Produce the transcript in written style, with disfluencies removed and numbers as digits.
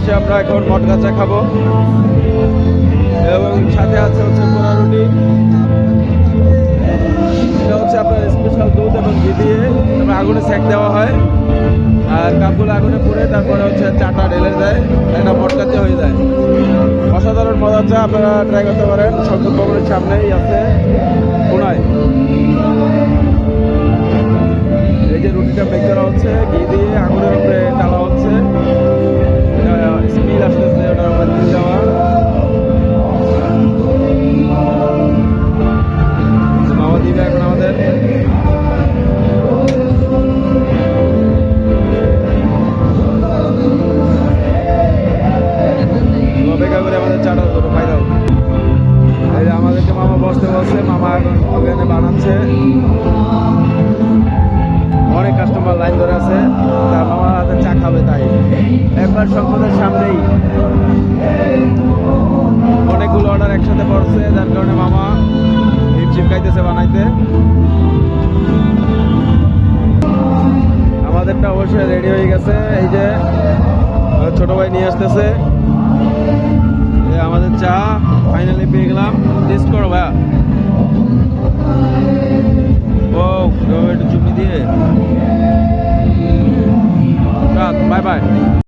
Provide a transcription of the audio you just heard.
পাশে আমরা এখন মটকা চা খাবো এবং সাথে আছে হচ্ছে পোড়া রুটি। এটা হচ্ছে আপনার স্পেশাল দুধ এবং ঘি দিয়ে তারপরে আগুনে সেঁক দেওয়া হয়, আর কাপগুলো আগুনে পুড়ে তারপরে হচ্ছে চাটা ঢেলে দেয়, একটা মটকাতে হয়ে যায়। অসাধারণ মজার চা, আপনারা ট্রাই করতে পারেন। সংযোগ ভবনের সামনেই আছে কোনায়। এই যে রুটিটা মেক করা হচ্ছে ঘি দিয়ে আগুনের উপরে ডালা হচ্ছে, স্পিল আসতেছে, ওটা আমার দিয়ে যাওয়া। মামা দিবে এখন আমাদের। অপেক্ষা করে আমাদের চাটা দুটো ফাইনাল। এই যে আমাদেরকে মামা বসতে বসে, মামা এখন ওখানে বানাচ্ছে। অনেক কাস্টমার লাইন ধরে আছে, তার মামার হাতে চা খাবে, তাই একবার সম্পদের সামনেই অনেকগুলো অর্ডার একসাথে পড়ছে, যার কারণে মামা হিমশিম খাইতেছে বানাইতে। আমাদেরটা অবশ্যই রেডি হয়ে গেছে। এই যে ছোট ভাই নিয়ে আসতেছে আমাদের চা, ফাইনালি পেয়ে গেলাম। টেস্ট করো ভাইয়া। ও একটু চুপি দিয়ে বাই বাই।